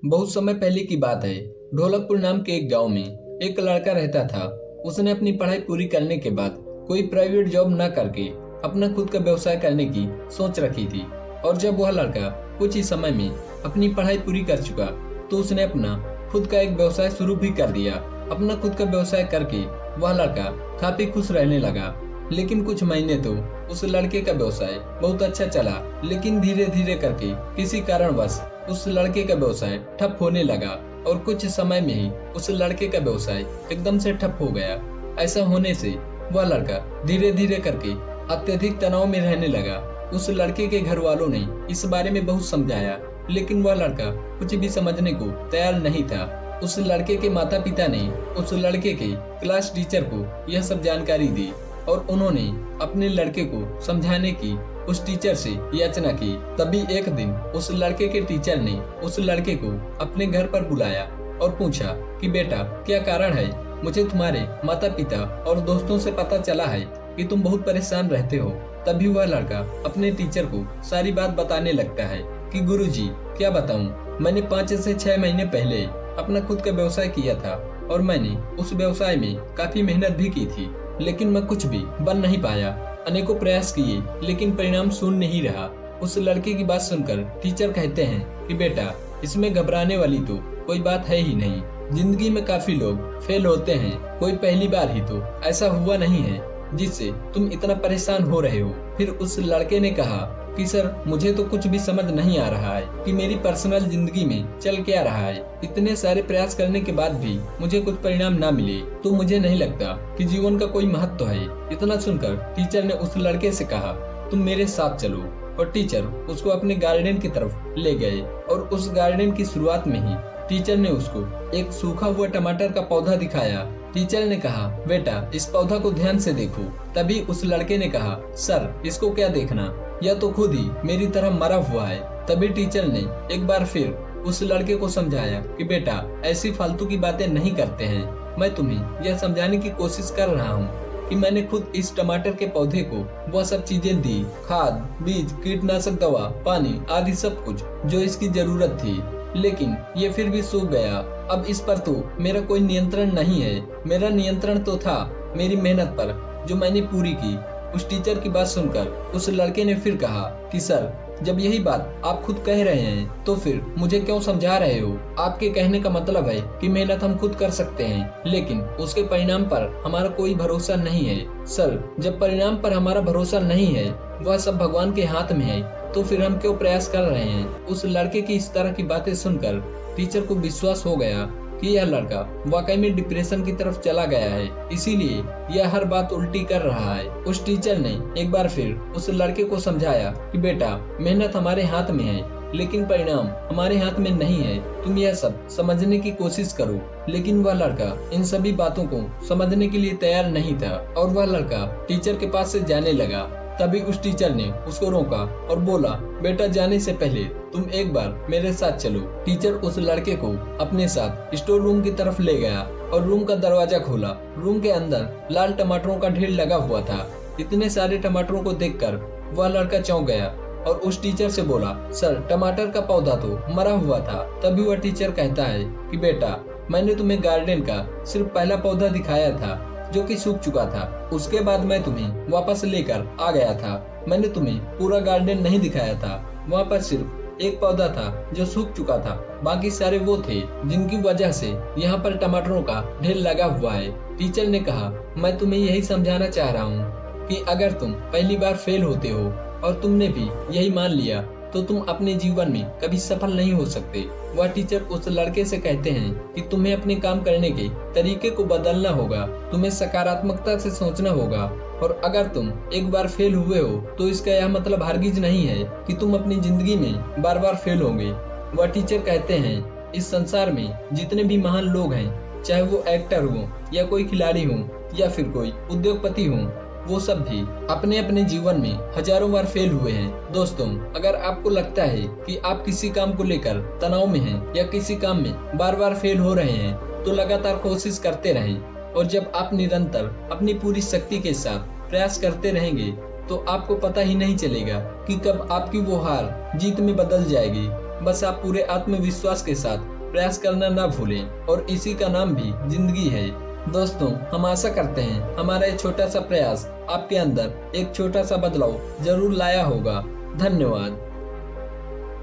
बहुत समय पहले की बात है। ढोलकपुर नाम के एक गांव में एक लड़का रहता था। उसने अपनी पढ़ाई पूरी करने के बाद कोई प्राइवेट जॉब न करके अपना खुद का व्यवसाय करने की सोच रखी थी। और जब वह लड़का कुछ ही समय में अपनी पढ़ाई पूरी कर चुका तो उसने अपना खुद का एक व्यवसाय शुरू भी कर दिया। अपना खुद का व्यवसाय करके वह लड़का काफी खुश रहने लगा। लेकिन कुछ महीने तो उस लड़के का व्यवसाय बहुत अच्छा चला, लेकिन धीरे धीरे करके किसी कारणवश उस लड़के का व्यवसाय ठप होने लगा और कुछ समय में ही उस लड़के का व्यवसाय एकदम से ठप हो गया। ऐसा होने से वह लड़का धीरे धीरे करके अत्यधिक तनाव में रहने लगा। उस लड़के के घर वालों ने इस बारे में बहुत समझाया, लेकिन वह लड़का कुछ भी समझने को तैयार नहीं था। उस लड़के के माता पिता ने उस लड़के के क्लास टीचर को यह सब जानकारी दी और उन्होंने अपने लड़के को समझाने की उस टीचर से याचना की। तभी एक दिन उस लड़के के टीचर ने उस लड़के को अपने घर पर बुलाया और पूछा कि बेटा, क्या कारण है? मुझे तुम्हारे माता पिता और दोस्तों से पता चला है कि तुम बहुत परेशान रहते हो। तभी वह लड़का अपने टीचर को सारी बात बताने लगता है कि गुरुजी, क्या बताऊं, मैंने 5 से 6 महीने पहले अपना खुद का व्यवसाय किया था और मैंने उस व्यवसाय में काफी मेहनत भी की थी, लेकिन मैं कुछ भी बन नहीं पाया। अनेकों प्रयास किए लेकिन परिणाम शून्य नहीं रहा। उस लड़के की बात सुनकर टीचर कहते हैं कि बेटा, इसमें घबराने वाली तो कोई बात है ही नहीं। जिंदगी में काफी लोग फेल होते हैं, कोई पहली बार ही तो ऐसा हुआ नहीं है जिससे तुम इतना परेशान हो रहे हो। फिर उस लड़के ने कहा कि सर, मुझे तो कुछ भी समझ नहीं आ रहा है कि मेरी पर्सनल जिंदगी में चल क्या रहा है। इतने सारे प्रयास करने के बाद भी मुझे कुछ परिणाम ना मिले तो मुझे नहीं लगता कि जीवन का कोई महत्व है। इतना सुनकर टीचर ने उस लड़के से कहा, तुम मेरे साथ चलो। और टीचर उसको अपने गार्डन की तरफ ले गए और उस गार्डन की शुरुआत में ही टीचर ने उसको एक सूखा हुआ टमाटर का पौधा दिखाया। टीचर ने कहा, बेटा, इस पौधा को ध्यान से देखो। तभी उस लड़के ने कहा, सर, इसको क्या देखना, यह तो खुद ही मेरी तरह मरा हुआ है। तभी टीचर ने एक बार फिर उस लड़के को समझाया कि बेटा, ऐसी फालतू की बातें नहीं करते हैं। मैं तुम्हें यह समझाने की कोशिश कर रहा हूँ कि मैंने खुद इस टमाटर के पौधे को वह सब चीजें दी, खाद, बीज, कीटनाशक दवा, पानी आदि सब कुछ जो इसकी जरूरत थी, लेकिन ये फिर भी सूख गया। अब इस पर तो मेरा कोई नियंत्रण नहीं है। मेरा नियंत्रण तो था मेरी मेहनत पर जो मैंने पूरी की। उस टीचर की बात सुनकर उस लड़के ने फिर कहा कि सर, जब यही बात आप खुद कह रहे हैं तो फिर मुझे क्यों समझा रहे हो? आपके कहने का मतलब है कि मेहनत हम खुद कर सकते हैं, लेकिन उसके परिणाम पर हमारा कोई भरोसा नहीं है। सर, जब परिणाम पर हमारा भरोसा नहीं है, वह सब भगवान के हाथ में है, तो फिर हम क्यों प्रयास कर रहे हैं? उस लड़के की इस तरह की बातें सुनकर टीचर को विश्वास हो गया कि यह लड़का वाकई में डिप्रेशन की तरफ चला गया है, इसीलिए यह हर बात उल्टी कर रहा है। उस टीचर ने एक बार फिर उस लड़के को समझाया कि बेटा, मेहनत हमारे हाथ में है, लेकिन परिणाम हमारे हाथ में नहीं है। तुम यह सब समझने की कोशिश करो। लेकिन वह लड़का इन सभी बातों को समझने के लिए तैयार नहीं था और वह लड़का टीचर के पास से जाने लगा। तभी उस टीचर ने उसको रोका और बोला, बेटा, जाने से पहले तुम एक बार मेरे साथ चलो। टीचर उस लड़के को अपने साथ स्टोर रूम की तरफ ले गया और रूम का दरवाजा खोला। रूम के अंदर लाल टमाटरों का ढेर लगा हुआ था। इतने सारे टमाटरों को देखकर वह लड़का चौंक गया और उस टीचर से बोला, सर, टमाटर का पौधा तो मरा हुआ था। तभी वह टीचर कहता है कि बेटा, मैंने तुम्हें गार्डन का सिर्फ पहला पौधा दिखाया था जो कि सूख चुका था। उसके बाद मैं तुम्हें वापस लेकर आ गया था। मैंने तुम्हें पूरा गार्डन नहीं दिखाया था। वहाँ पर सिर्फ एक पौधा था जो सूख चुका था, बाकी सारे वो थे जिनकी वजह से यहाँ पर टमाटरों का ढेर लगा हुआ है। टीचर ने कहा, मैं तुम्हें यही समझाना चाह रहा हूँ कि अगर तुम पहली बार फेल होते हो और तुमने भी यही मान लिया तो तुम अपने जीवन में कभी सफल नहीं हो सकते। वह टीचर उस लड़के से कहते हैं कि तुम्हें अपने काम करने के तरीके को बदलना होगा, तुम्हें सकारात्मकता से सोचना होगा, और अगर तुम एक बार फेल हुए हो तो इसका यह मतलब हरगिज नहीं है कि तुम अपनी जिंदगी में बार बार फेल होंगे। वह टीचर कहते हैं, इस संसार में जितने भी महान लोग हैं, चाहे वो एक्टर हो या कोई खिलाड़ी हो या फिर कोई उद्योगपति हो, वो सब भी अपने अपने जीवन में हजारों बार फेल हुए हैं। दोस्तों, अगर आपको लगता है कि आप किसी काम को लेकर तनाव में हैं या किसी काम में बार बार फेल हो रहे हैं, तो लगातार कोशिश करते रहें। और जब आप निरंतर अपनी पूरी शक्ति के साथ प्रयास करते रहेंगे तो आपको पता ही नहीं चलेगा कि कब आपकी वो हार जीत में बदल जाएगी। बस आप पूरे आत्मविश्वास के साथ प्रयास करना ना भूलें, और इसी का नाम भी जिंदगी है। दोस्तों, हम आशा करते हैं हमारा ये छोटा सा प्रयास आपके अंदर एक छोटा सा बदलाव जरूर लाया होगा। धन्यवाद।